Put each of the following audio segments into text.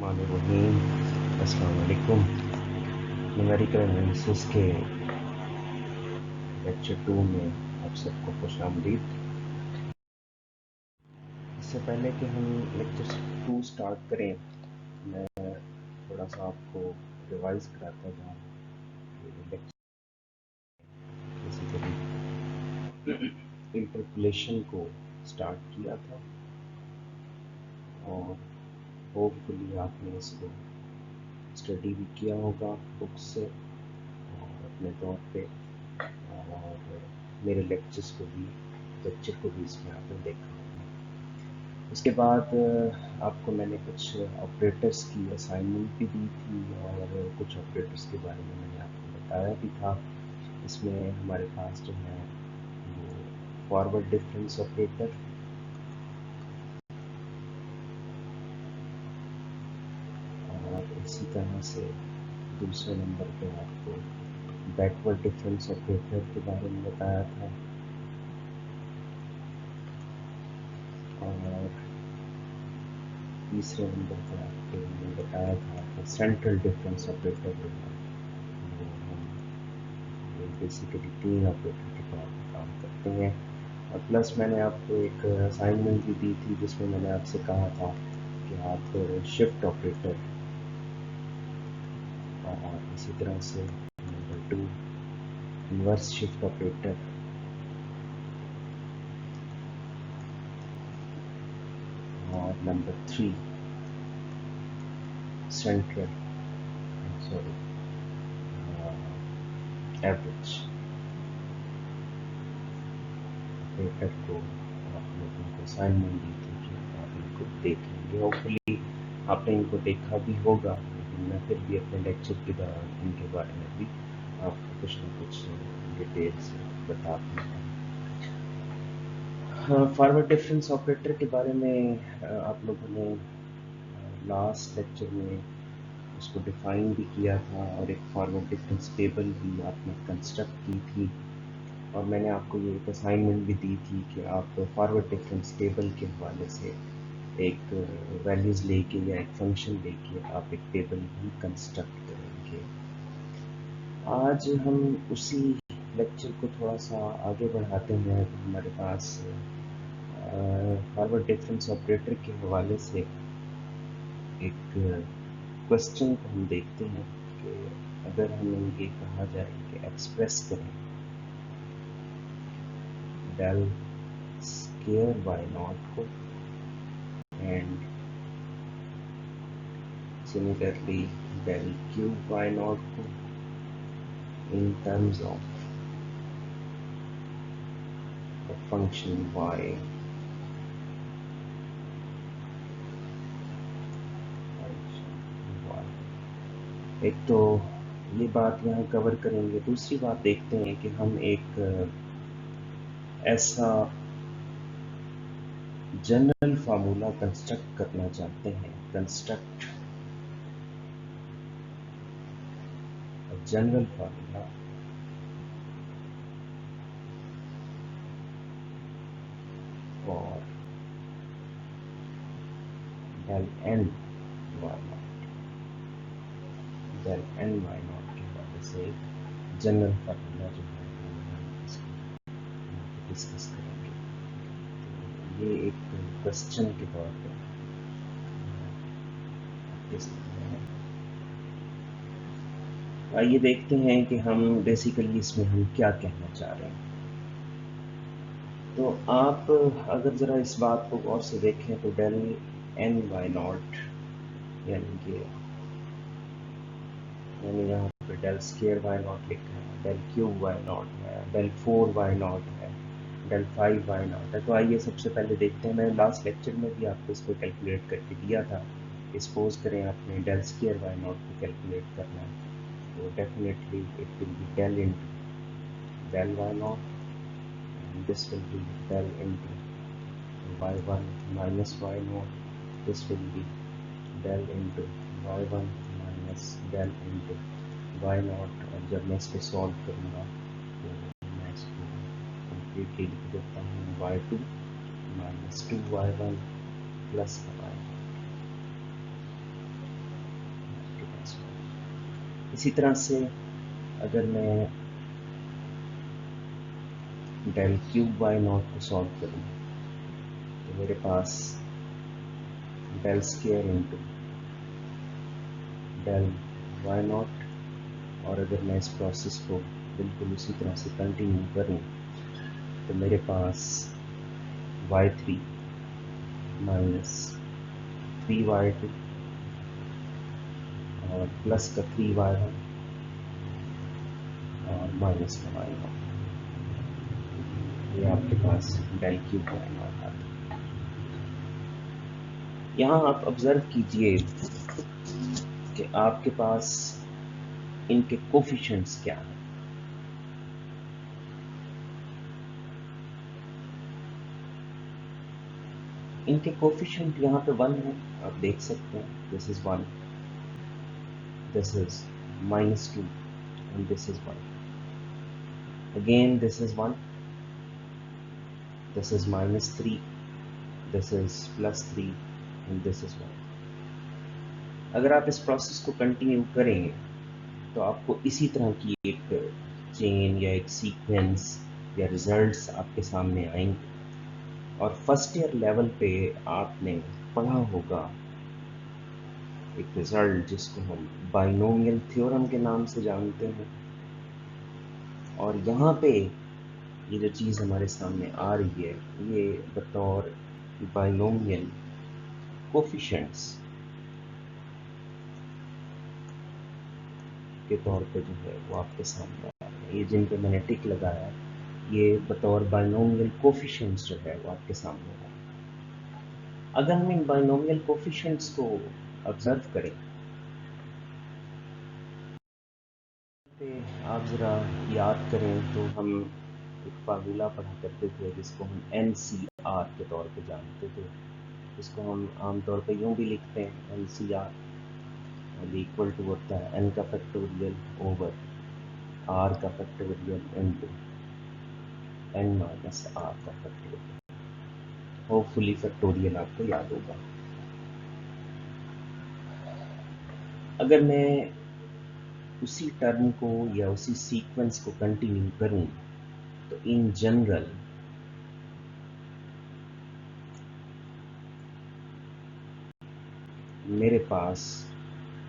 बिस्मिल्लाहिर्रहमानिर्रहीम। अस्सलाम वालेकुम। न्यूमेरिकल एनालिसिस के लेक्चर 2 में आप सबको खुश आमदीद। इससे पहले कि हम लेक्चर 2 स्टार्ट करें, मैं थोड़ा सा आपको रिवाइज कराता जाऊँ। लेक्चर बेसिकली इंटरपोलेशन को स्टार्ट किया था और होपफुली आपने इसको स्टडी भी किया होगा बुक से और अपने तौर पे, और मेरे लेक्चर को भी इसमें आपने देखा होगा। उसके बाद आपको मैंने कुछ ऑपरेटर्स की असाइनमेंट भी दी थी और कुछ ऑपरेटर्स के बारे में मैंने आपको बताया भी था। इसमें हमारे पास जो है वो फॉरवर्ड डिफरेंस ऑपरेटर, और इसी तरह से दूसरे नंबर पे आपको बैकवर्ड डिफरेंस ऑपरेटर के बारे में बताया था, और तीसरे नंबर पर आपको मैंने बताया था कि सेंट्रल डिफरेंस ऑपरेटर जो है वो हम बेसिकली 3 ऑपरेटर के तौर पर काम करते हैं। और प्लस मैंने आपको एक असाइनमेंट भी दी थी जिसमें मैंने आपसे कहा था कि आप शिफ्ट ऑपरेटर और इसी तरह से नंबर 2 इन्वर्स शिफ्ट ऑपरेटर और number 3 central sorry average operator को आप लोगों को असाइनमेंट दी थी कि आप इनको देख लेंगे। होपफुली आपने इनको देखा भी होगा, लेकिन मैं फिर भी अपने लेक्चर के दौरान इनके बारे में भी आपको कुछ न कुछ डिटेल से बता दूँगा। फॉरवर्ड डिफरेंस ऑपरेटर के बारे में आप लोगों ने लास्ट लेक्चर में उसको डिफ़ाइन भी किया था और एक फॉरवर्ड डिफरेंस टेबल भी आपने कंस्ट्रक्ट की थी, और मैंने आपको ये एक असाइनमेंट भी दी थी कि आप फॉरवर्ड डिफरेंस टेबल के हवाले से एक वैल्यूज़ लेके या एक फंक्शन लेके आप एक टेबल भी कंस्ट्रक्ट करेंगे। आज हम उसी लेक्चर को थोड़ा सा आगे बढ़ाते हैं। हमारे पास फॉरवर्ड डिफरेंस ऑपरेटर के हवाले से एक क्वेश्चन को हम देखते हैं कि अगर हमें ये कहा जाए कि एक्सप्रेस करें डेल स्क्वायर वाई नॉट को and similarly del cube Y naught को in terms of the function y, एक तो ये बात यहाँ कवर करेंगे। दूसरी बात देखते हैं कि हम एक ऐसा जनरल फार्मूला कंस्ट्रक्ट करना चाहते हैं, construct general formula for del n y naught, del n y naught के हवाले से एक जनरल फार्मूला जो है हम इसको डिस्कस करेंगे। तो ये एक क्वेश्चन के तौर पर दे सकते हैं। आइए देखते हैं कि हम बेसिकली इसमें हम क्या कहना चाह रहे हैं। तो आप अगर ज़रा इस बात को गौर से देखें तो डेल एन वाई नॉट यानी कि मैंने यहाँ पे डेल स्क्वायर वाई नॉट लिखा है, डेल क्यूब वाई नॉट है, डेल 4 वाई नॉट है, डेल 5 वाई नॉट है। तो आइए सबसे पहले देखते हैं। मैंने लास्ट लेक्चर में भी आपको इसको कैलकुलेट करके दिया था। सपोज करें आपने डेल स्क्वायर वाई नॉट को कैलकुलेट करना है, तो definitely it will be del into del y naught, and this will be del into y1 minus y naught. This will be del into y1 minus del into y naught। और जब मैं इसको solve करूँगा तो मैं इसको completely लिख देता हूँ y2 minus 2y1 plus y। इसी तरह से अगर मैं डेल क्यूब वाई नॉट को सॉल्व करूँ तो मेरे पास del square into del Y naught, और अगर मैं इस प्रोसेस को बिल्कुल उसी तरह से कंटिन्यू करूँ तो मेरे पास y3 माइनस 3y2 और प्लस का 3y1 और माइनस का y0, ये आपके पास डेल क्यूब वाई नॉट आता है। यहाँ आप ऑब्जर्व कीजिए कि आपके पास इनके कोफिशिएंट्स क्या हैं। इनके कोफिशिएंट यहाँ पे 1 है, आप देख सकते हैं। This is 1, this is -2 and this is 1. Again this is 1, this is -3, this is +3 and this is 1. अगर आप इस प्रोसेस को कंटिन्यू करें तो आपको इसी तरह की एक चेन या एक सीक्वेंस या रिजल्ट्स आपके सामने आएंगे। और फर्स्ट ईयर लेवल पे आपने पढ़ा होगा एक रिजल्ट जिसको हम बाइनोमियल थ्योरम के नाम से जानते हैं। और यहाँ पे ये जो चीज़ हमारे सामने आ रही है ये बतौर बाइनोमियल कोफिशिएंट्स के तौर पे जो है वो आपके सामने आ रहे हैं। ये जिन पे मैंने टिक लगाया ये बतौर बाइनोमियल कोफिशिएंट्स जो है वो आपके सामने आ रहे हैं। अगर हम इन बाइनोमियल कोफिशिएंट्स को ऑब्जर्व करें पे आप ज़रा याद करें तो हम एक फार्मूला पढ़ा करते थे जिसको हम NCR के तौर पे जानते थे। इसको हम आमतौर पे यूँ भी लिखते हैं NCR इक्वल टू होता है n का फैक्टोरियल ओवर r का factorial into n minus r का फैक्टोरियल। होपफुली फैक्टोरियल आपको याद होगा। अगर मैं उसी टर्म को या उसी सीक्वेंस को कंटिन्यू करूं तो इन जनरल मेरे पास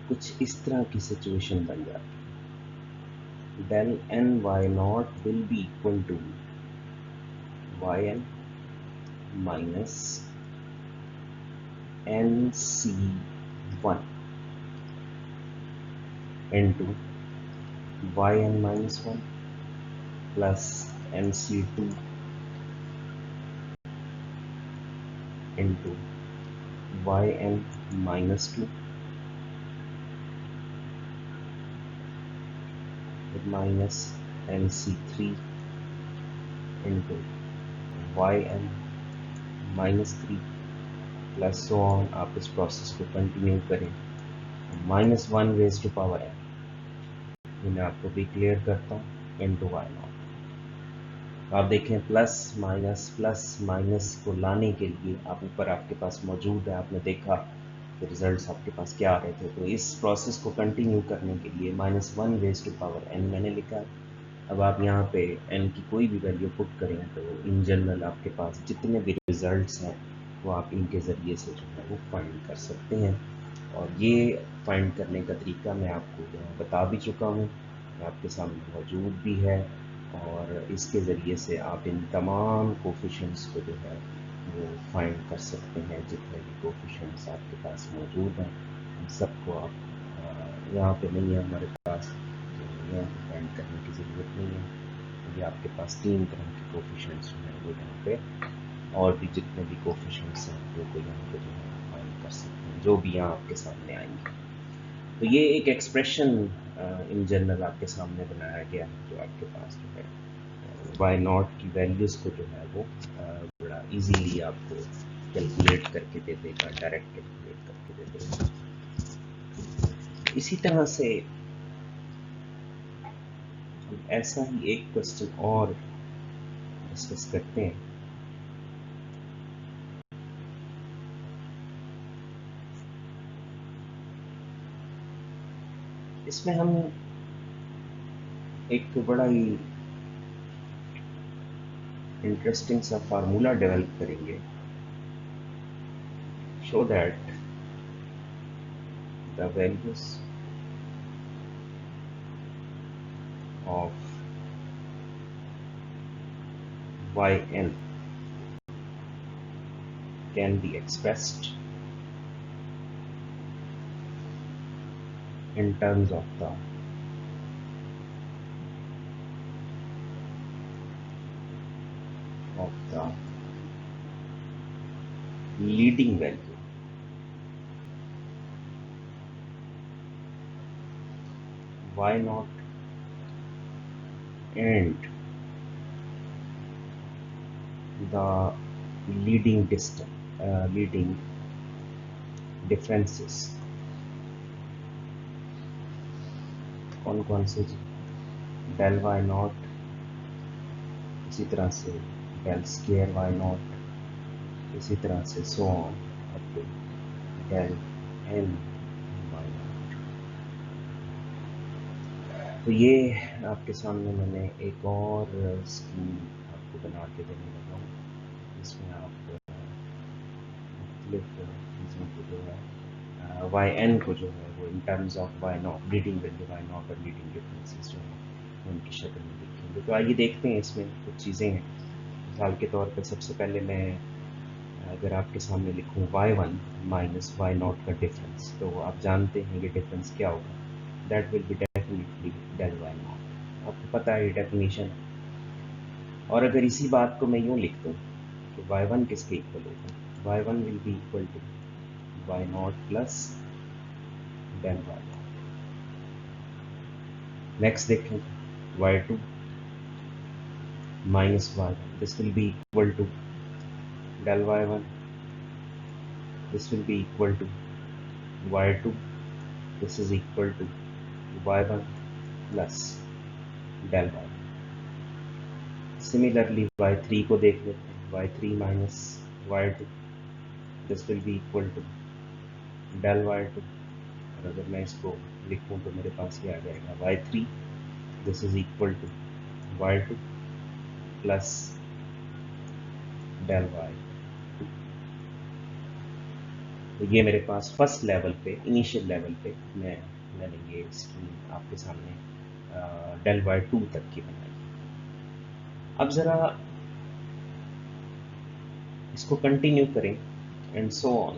कुछ इस तरह की सिचुएशन बन जाती है। Del n y naught will be equal to yn minus nc1 into yn minus 1 plus nc2 into yn minus 2 minus nc3 into yn minus 3 plus so on. आप इस प्रोसेस को कंटिन्यू करें -1 रेज टू पावर n, मैं आपको भी clear करता हूँ into y not. आप देखें प्लस माइनस को लाने के लिए आप ऊपर आपके पास मौजूद है, आपने देखा कि रिजल्ट्स आपके पास क्या आ रहे थे। तो इस प्रोसेस को कंटिन्यू करने के लिए -1 रेज टू पावर n मैंने लिखा। अब आप यहाँ पे n की कोई भी वैल्यू पुट करें तो इन जनरल आपके पास जितने भी रिजल्ट्स हैं वो आप इनके ज़रिए से जो है वो फाइंड कर सकते हैं। और ये फाइंड करने का तरीका मैं आपको यहाँ बता भी चुका हूँ, आपके सामने मौजूद भी है। और इसके ज़रिए से आप इन तमाम कोफिशिएंट्स को जो है वो फाइंड कर सकते हैं। जितने भी कोफिशिएंट्स आपके पास मौजूद हैं उन सबको आप यहाँ पे नहीं है हमारे पास, तो यहाँ पे फाइंड करने की ज़रूरत नहीं है। ये आपके पास 3 तरह के कोफिशिएंट्स हैं वो यहाँ पे, और भी जितने भी कोफिशिएंट्स हैं वो यहाँ पे जो है फाइंड कर सकते हैं जो भी यहाँ आपके सामने आएंगे। तो ये एक एक्सप्रेशन इन जनरल आपके सामने बनाया गया है जो आपके पास जो है वाई नॉट की वैल्यूज़ को जो है वो बड़ा इजीली आपको कैलकुलेट करके दे देगा, डायरेक्ट कैलकुलेट करके दे देगा। इसी तरह से हम ऐसा ही एक क्वेश्चन और डिस्कस करते हैं। इसमें हम एक बड़ा ही इंटरेस्टिंग सा फार्मूला डेवलप करेंगे, show that the values of yn can be expressed in terms of the leading value y naught and the leading distance, leading differences. कौन कौन से? डेल वाई नॉट, इसी तरह से डेल स्केयर वाई नॉट, इसी तरह से so on up to del n y naught. तो ये आपके सामने मैंने एक और स्कीम आपको बना के देने लगा हूँ, इसमें आप मुख्तलिफ चीज़ों को जो है वाई एन को जो है वो in terms of y naught, leading value y naught और लीडिंग डिफरेंसेस जो है उनकी शक्ल में लिखेंगे। तो आइए देखते हैं, इसमें कुछ चीज़ें हैं। मिसाल के तौर पर सबसे पहले मैं अगर आपके सामने लिखूँ y1 माइनस वाई नॉट का डिफरेंस, तो आप जानते हैं ये डिफरेंस क्या होगा, that will be definitely del Y naught. आपको पता है ये डेफिनेशन। और अगर इसी बात को मैं यूँ लिख दूँ कि y1 किसके इक्वल होगा, y1 will be equal to y naught plus del Y naught. Next देखें y2 minus y1, this will be equal to del y1, this will be equal to y2, this is equal to y1 plus del y1। Similarly y3 को देख लेते हैं, y3 minus y2, this will be equal to del y2। और अगर मैं इसको लिखूं तो मेरे पास ये आ जाएगा y3, this is equal to y2 plus del y। तो ये मेरे पास फर्स्ट लेवल पे, इनिशियल लेवल पे मैंने ये स्कीम आपके सामने डेल वाई 2 तक की बनाई। अब ज़रा इसको कंटिन्यू करें एंड सो ऑन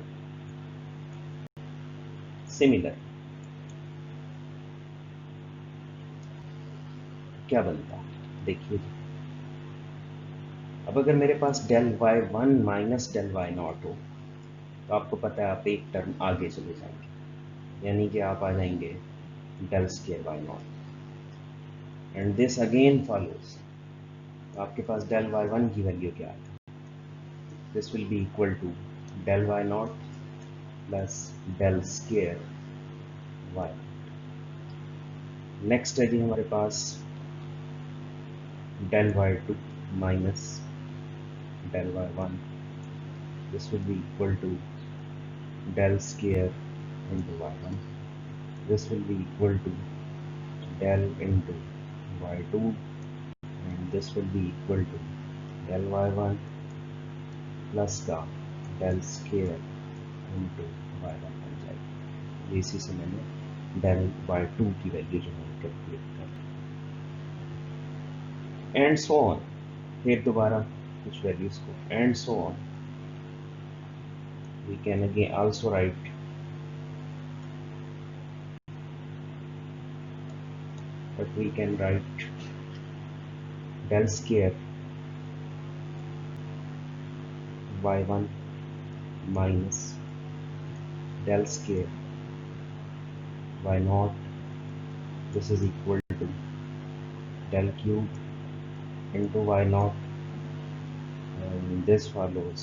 सिमिलर, क्या बनता है देखिए। अब अगर मेरे पास del Y 1 minus del Y naught हो, तो आपको पता है आप एक टर्म आगे चले जाएंगे, यानी कि आप आ जाएंगे del square y naught and this again follows. तो आपके पास डेल वाई 1 की वैल्यू क्या है, this will be equal to del Y naught plus del square y. Next है जी हमारे पास del y2 minus del y1, this will be equal to del square into y1, this will be equal to del into y2 and this will be equal to del y1 plus का del square into y1 बन जाएगी। इसी से मैंने del y2 की value जो है calculate कर एंड सो ऑन, फिर दोबारा कुछ वैल्यूज को and so on. We can again also write del square y1 minus del square y0, this is equal to del cube into y0 and this follows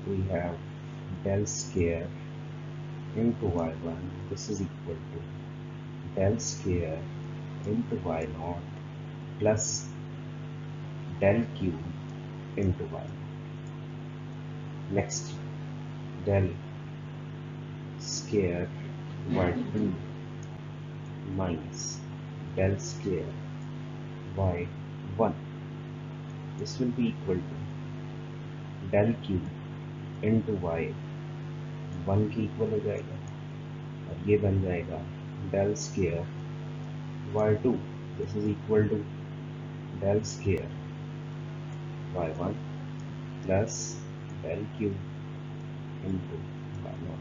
we have del square into y1, this is equal to del square into y0 plus del cube into y0। Next del square y2 minus del square y1. This will be equal to del cube into y 1 के equal हो जाएगा और ये बन जाएगा del square y2. This is equal to del square y1 plus del cube into y0.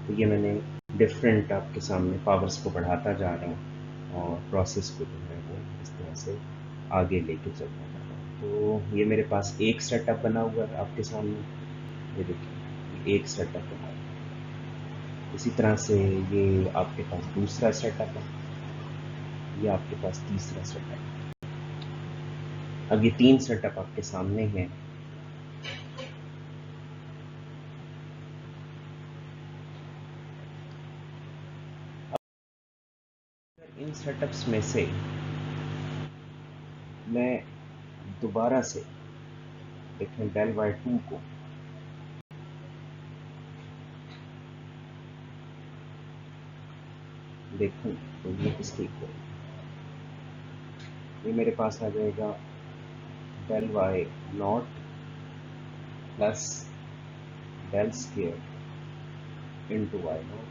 तो ये मैंने डिफरेंट आपके सामने पावर्स को बढ़ाता जा रहा हूँ और प्रोसेस को जो है वो इस तरह से आगे लेके चलता जा रहा हूँ. तो ये मेरे पास एक सेटअप बना हुआ है आपके सामने, ये देखिए एक सेटअप बना हुआ है. इसी तरह से ये आपके पास दूसरा सेटअप है, ये आपके पास तीसरा सेटअप है. अब ये तीन सेटअप आपके सामने हैं. इन सेटअप्स में से मैं दोबारा से देखें del y2 को देखूं तो ये किसके इक्वल, ये मेरे पास आ जाएगा del y naught plus del square into y naught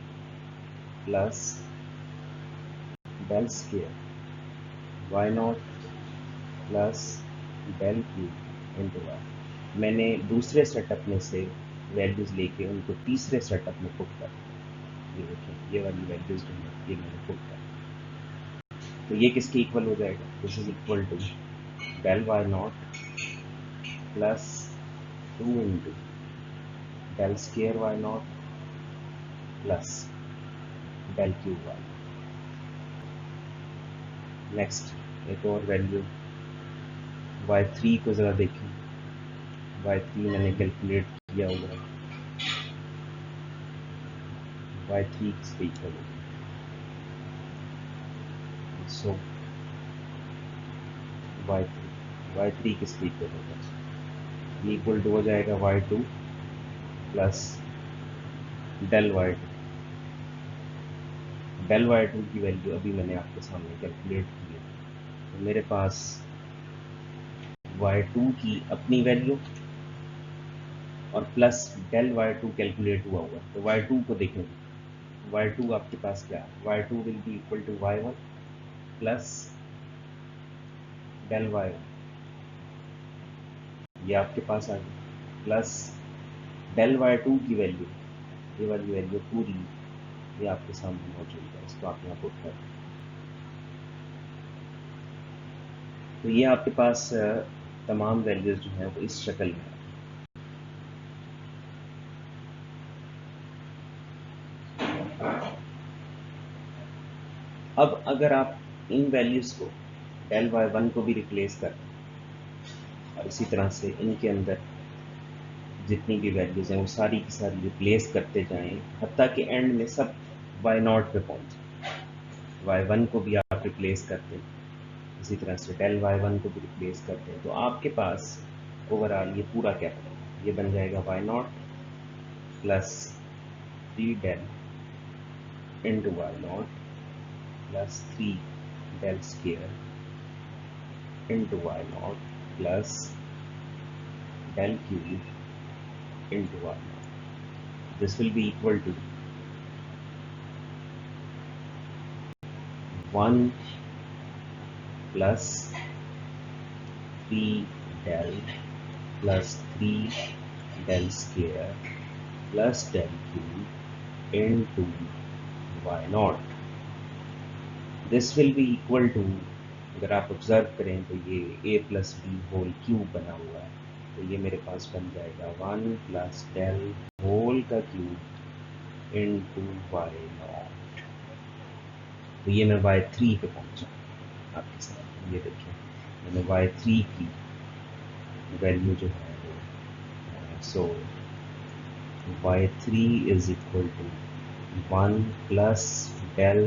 plus del square y naught plus del cube into y. मैंने दूसरे सेटअप में से वैल्यूज लेके उनको तीसरे सेटअप में पुट कर, ये देखें ये वाली वैल्यूज जो है ये मैंने पुट कर, तो ये किसके इक्वल हो जाएगा. This is equal to del y naught plus 2 into del square y naught plus del cube y. Next एक और वैल्यू y3 को ज़रा देखें. y3 मैंने कैलकुलेट किया हुआ है, y3 किसके इक्वल होगा. सो y3 किसके इक्वल होगा, ये इक्वल टू हो जाएगा y2 plus del y2. del y2 की वैल्यू अभी मैंने आपके सामने कैलकुलेट की है, तो मेरे पास y2 की अपनी वैल्यू और प्लस del y2 कैलकुलेट हुआ हुआ है. तो y2 को देखेंगे, y2 आपके पास क्या है, y2 will be equal to y1 plus del y1, ये आपके पास आ गया, प्लस del y2 की वैल्यू, ये वाली वैल्यू पूरी ये आपके सामने मौजूद है, इसको आप यहाँ पुट करें. तो ये आपके पास तमाम वैल्यूज जो हैं वो इस शक्ल में है. अब अगर आप इन वैल्यूज को del y1 को भी रिप्लेस करें और इसी तरह से इनके अंदर जितनी भी वैल्यूज हैं वो सारी की सारी रिप्लेस करते जाएं, हत्ता कि एंड में सब y0 पे पहुंचे. y1 को भी आप रिप्लेस करते हैं, इसी तरह से del y1 को भी रिप्लेस करते हैं, तो आपके पास ओवरऑल ये पूरा क्या बनेगा, ये बन जाएगा y0 plus 3 del into y0 plus 3 del square into y0 plus del cube into y0. This will be equal to 1 plus 3 del plus 3 del square plus del cube into y0. This will be equal to, अगर आप observe करें तो ये a plus b whole cube बना हुआ है, तो ये मेरे पास बन जाएगा 1 प्लस del होल का क्यूब इंटू y0. तो ये मैं y3 पे पहुंचा आपके साथ. ये देखिए मैंने y3 की वैल्यू जो है वो, so y3 is equal to 1 plus del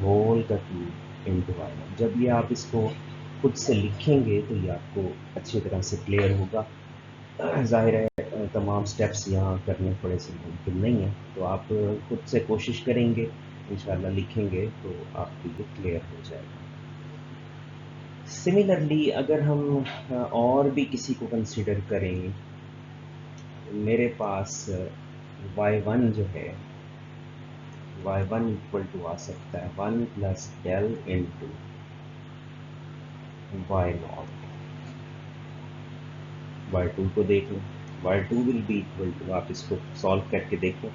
whole का क्यूब इंटू y0. जब ये आप इसको खुद से लिखेंगे तो ये आपको अच्छी तरह से क्लियर होगा. ज़ाहिर है तमाम स्टेप्स यहाँ करने थोड़े से मुमकिन नहीं है, तो आप खुद से कोशिश करेंगे, इंशाल्लाह लिखेंगे तो आपके लिए क्लियर हो जाएगा। सिमिलरली अगर हम और भी किसी को कंसिडर करें, मेरे पास y1 जो है, y1 इक्वल टू आ सकता है 1 plus del into y naught. y2 को देख लो, y2 will be equal to, आप इसको सॉल्व करके देखो,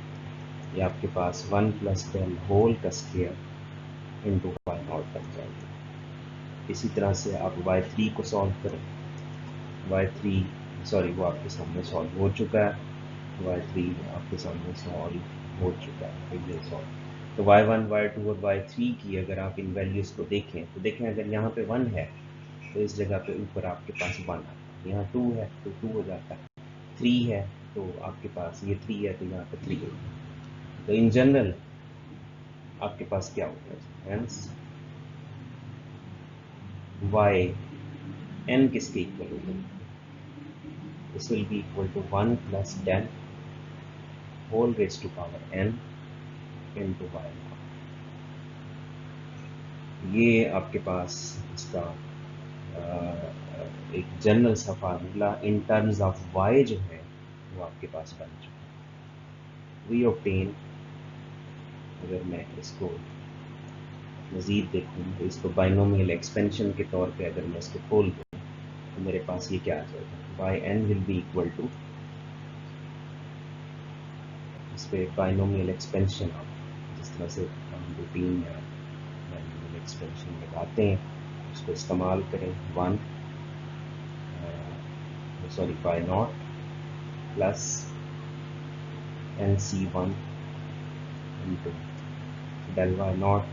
ये आपके पास 1 प्लस डेल होल का स्क्वायर इंटू वाई नॉट बन जाएगी। इसी तरह से आप y3 को सॉल्व करें, y3 सॉरी वो आपके सामने सॉल्व हो चुका है, y3 आपके सामने सॉल्व हो चुका है, तो ये सॉल्व। तो y1 y2 और y3 की अगर आप इन वैल्यूज़ को देखें तो देखें अगर यहाँ पे 1 है तो इस जगह पे ऊपर आपके पास 1 आता है, यहाँ 2 है तो 2 हो जाता है, 3 है तो आपके पास ये 3 है तो यहाँ पे 3 होता है। तो इन जनरल आपके पास क्या होगा, हेंस y n किसके इक्वल होगा, this will be equal to 1 plus 10 whole raise to power n into y. ये आपके पास इसका एक जनरल सा formula in terms of y जो है वो आपके पास बन चुका है। वी ऑब्टेन, अगर मैं इसको मज़ीद देखूँ तो इसको बाइनोमियल एक्सपेंशन के तौर पे अगर मैं इसको खोल दूँ तो मेरे पास ये क्या आ जाएगा, y n will be equal to, इस पर बाइनोमियल एक्सपेंशन जिस तरह से हम रूटीन में बाइनोमियल एक्सपेंशन लगाते हैं उसको इस्तेमाल करें, 1 sorry y naught plus n C 1 into del Y naught,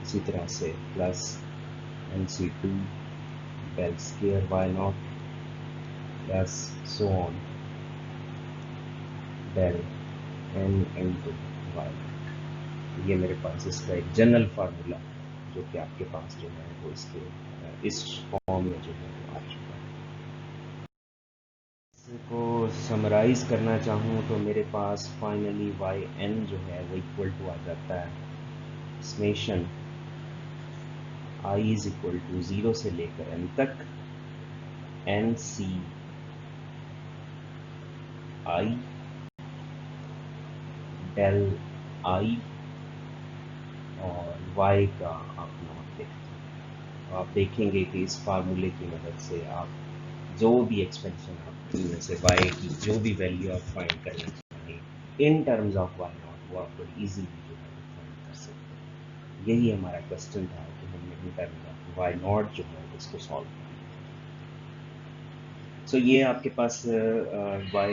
इसी तरह से plus n C 2 del square y naught plus so on del n into y. ये मेरे पास इसका एक जनरल फार्मूला जो कि आपके पास जो है वो इसके इस फॉर्म में जो है वो आ चुका है। इसको समराइज़ करना चाहूँ तो मेरे पास फाइनली वाई एन जो है वो इक्वल टू आ जाता है summation i is equal to 0 से लेकर एन तक N C I del I और y का आप नॉट देखते हैं। तो आप देखेंगे कि इस फार्मूले की मदद से आप जो भी एक्सपेंशन आप इनमें से y की जो भी वैल्यू आप फाइंड करना चाहें इन टर्म्स ऑफ y नॉट वो आप बड़ी ईजीली जो है फाइंड कर सकते हैं। यही हमारा क्वेश्चन था कि हमने इन टर्म्स ऑफ y नॉट जो है इसको सॉल्व किया। सो ये आपके पास y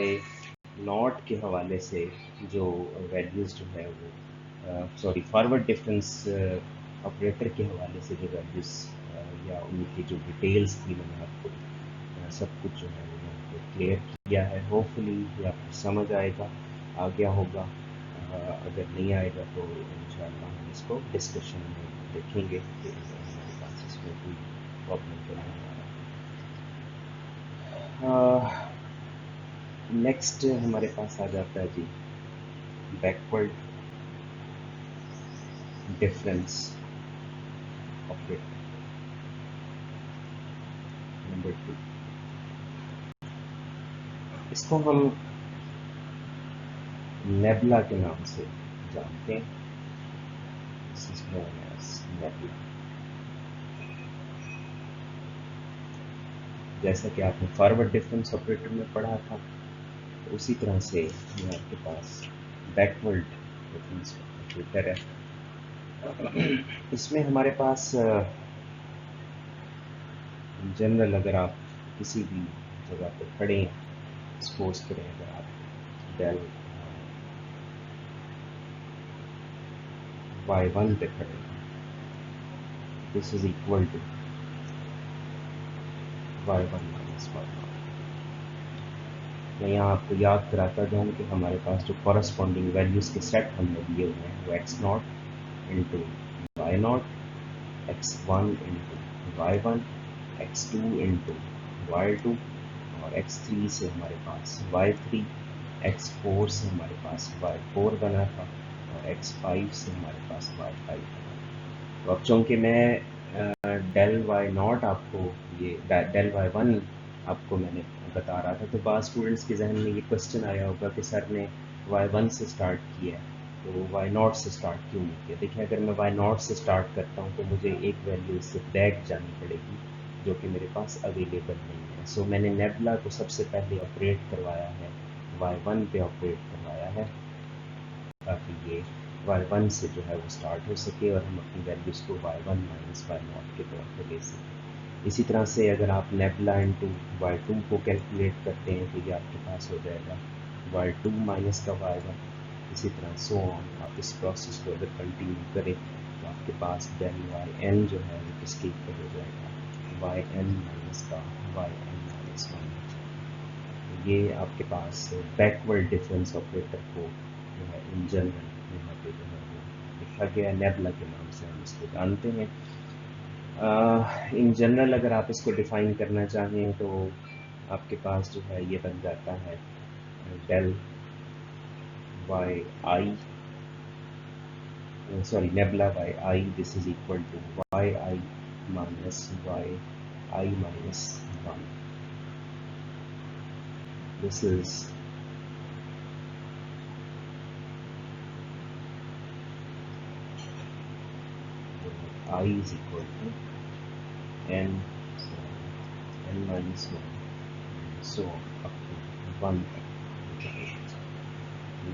नॉट के हवाले से जो वैल्यूज़ जो है वो सॉरी फॉरवर्ड डिफरेंस ऑपरेटर के हवाले से जो वैल्यूज़ या उनकी जो डिटेल्स थी मैंने आपको सब कुछ जो है मैंने आपको क्लियर किया है। होपफुली ये आपको समझ आएगा, आ गया होगा। अगर नहीं आएगा तो इंशाल्लाह हम इसको डिस्कशन में देखेंगे कि हमारे पास इसमें कोई प्रॉब्लम तो नहीं आ रहा। नेक्स्ट हमारे पास आ जाता है जी बैकवर्ड डिफरेंस ऑपरेटर नंबर 2। इसको हम नेबुला के नाम से जानते हैं, this is known as nabla. जैसा कि आपने फॉरवर्ड डिफरेंस ऑपरेटर में पढ़ा था तो उसी तरह से ये आपके पास बैकवर्ड डिफरेंस ऑपरेटर है। इसमें हमारे पास जनरल अगर आप किसी भी जगह पर खड़े हैं, सपोज करें अगर आप डेल y1 पे खड़े हैं, this is equal to y1 minus y0। मैं यहाँ आपको याद कराता जाऊँ कि हमारे पास जो कॉरस्पॉन्डिंग वैल्यूज़ के सेट हमने लिए हुए हैं वो x naught into y naught, x1 into y1, x2 into y2 और x3 से हमारे पास y3, x4 से हमारे पास y4 बना था और x5 से हमारे पास y5 बना था। तो अब चूँकि मैं डेल वाई नॉट आपको ये डेल वाई वन आपको मैंने बता रहा था, तो बाद स्टूडेंट्स के जहन में ये क्वेश्चन आया होगा कि सर ने वाई वन से स्टार्ट किया है तो वाई नॉट से स्टार्ट क्यों नहीं किया। देखिए, अगर मैं वाई नॉट से स्टार्ट करता हूँ तो मुझे एक वैल्यू इससे बैक जानी पड़ेगी जो कि मेरे पास अवेलेबल नहीं है। सो मैंने नेबुला को सबसे पहले ऑपरेट करवाया है, वाई वन पे ऑपरेट करवाया है ताकि ये वाई वन से जो है वो स्टार्ट हो सके और हम अपनी वैल्यूज़ को y one minus y naught के तौर पर ले सकें। इसी तरह से अगर आप नेबुला इंटू वाई टू को कैलकुलेट करते हैं तो ये आपके पास हो जाएगा वाई टू माइनस का वाई वन। इसी तरह सो ऑन आप इस प्रोसेस को अगर कंटिन्यू करें तो आपके पास डेल वाई एन जो है वो किसके इक्वल हो जाएगा, वाई एन माइनस का वाई एन माइनस वन। ये आपके पास बैकवर्ड डिफरेंस ऑपरेटर को जो है इन जनरल यहाँ पे जो है वो लिखा गया है, नेबुला के नाम से हम इसको जानते हैं। इन जनरल अगर आप इसको डिफाइन करना चाहें तो आपके पास जो है ये बन जाता है del Y i, sorry nebula Y I, this is equal to y I minus y I minus one. This is I is equal to n, so n minus 1, so up to 1 तक।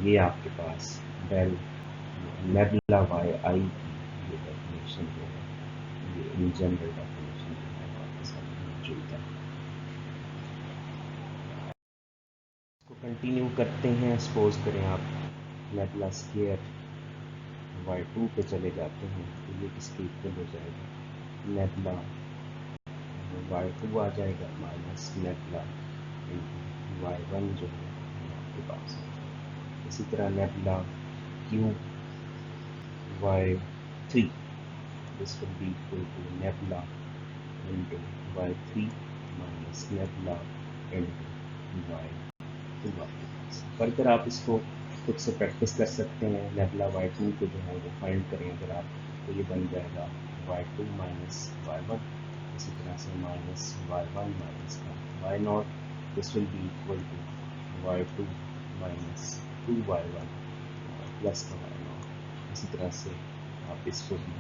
ये आपके पास del nebula Y आई की ये definition जो है, ये in general definition जो है आपके सामने मौजूद है। इसको कंटिन्यू करते हैं। सपोज करें आप नेबुला स्क्वायर वाई टू पे चले जाते हैं तो ये किसके इक्वल हो जाएगा, नेबुला वाई टू आ जाएगा माइनस नेबुला वाई वन जो है आपके पास है। इसी तरह nabla cube y three, this will be equal to nebula into y three minus nebula into y two आपके पास। फर्दर आप इसको खुद से प्रैक्टिस कर सकते हैं। नेबुला वाई टू को जो है वो फाइंड करें अगर आप, तो ये बन जाएगा y two minus y one. इसी तरह से minus y one minus y naught, this will be equal to y two minus two y one plus का वाई नॉट। इसी तरह से आप इसको भी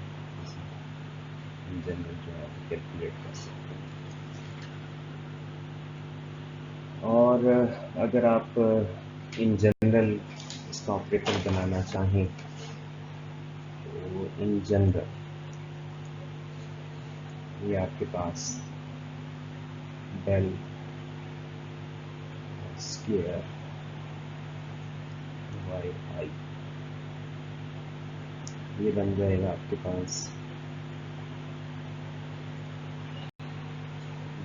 इन जनरल जो है कैलकुलेट कर सकते हैं। और अगर आप इन जनरल इसका ऑपरेटर बनाना चाहें तो इन जनरल ये आपके पास डेल स्क्वायर वाई आई, ये बन जाएगा आपके पास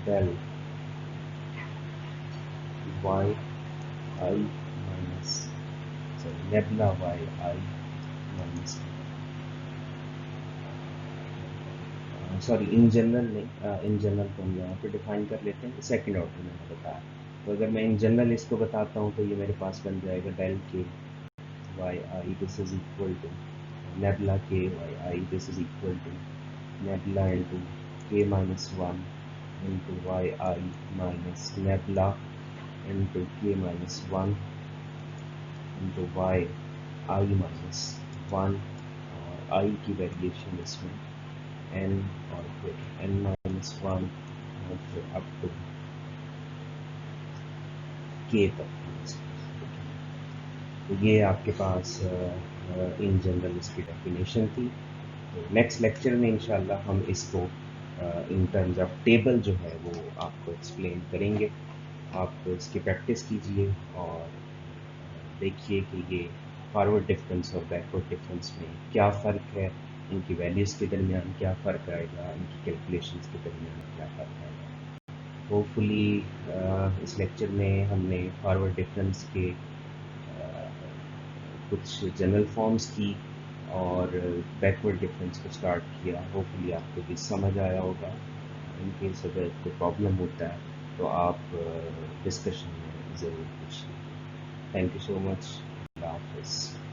del Y I minus, sorry nebula Y I minus, sorry in general नहीं, इन जनरल को हम यहाँ पे डिफाइन कर लेते हैं। सेकंड ऑर्डर मैंने बताया, तो अगर मैं इन जनरल इसको बताता हूँ तो ये मेरे पास बन जाएगा del K Y I, this is equal to nebula K Y I, this is equal to nebula into K minus one into Y I minus nebula into K minus one into Y I minus one, और I की variation इसमें n और फिर n minus one और फिर up to k तक। तो ये आपके पास इन जनरल इसकी डेफिनेशन थी। तो नेक्स्ट लेक्चर में इंशाल्लाह हम इसको इन टर्म्स ऑफ टेबल जो है वो आपको एक्सप्लेन करेंगे। आप इसकी प्रैक्टिस कीजिए और देखिए कि ये फॉरवर्ड डिफरेंस और बैकवर्ड डिफरेंस में क्या फ़र्क है, इनकी वैल्यूज़ के दरमियान क्या फ़र्क आएगा, इनकी कैलकुलेशंस के दरमियान क्या फ़र्क आएगा। होपफुली इस लेक्चर में हमने फॉरवर्ड डिफरेंस के कुछ जनरल फॉर्म्स की और बैकवर्ड डिफरेंस को स्टार्ट किया। होपफुली आपको भी समझ आया होगा। इन केस अगर कोई प्रॉब्लम होता है तो आप डिस्कशन में ज़रूर पूछिए। Thank you so much. अल्लाह हाफिज़।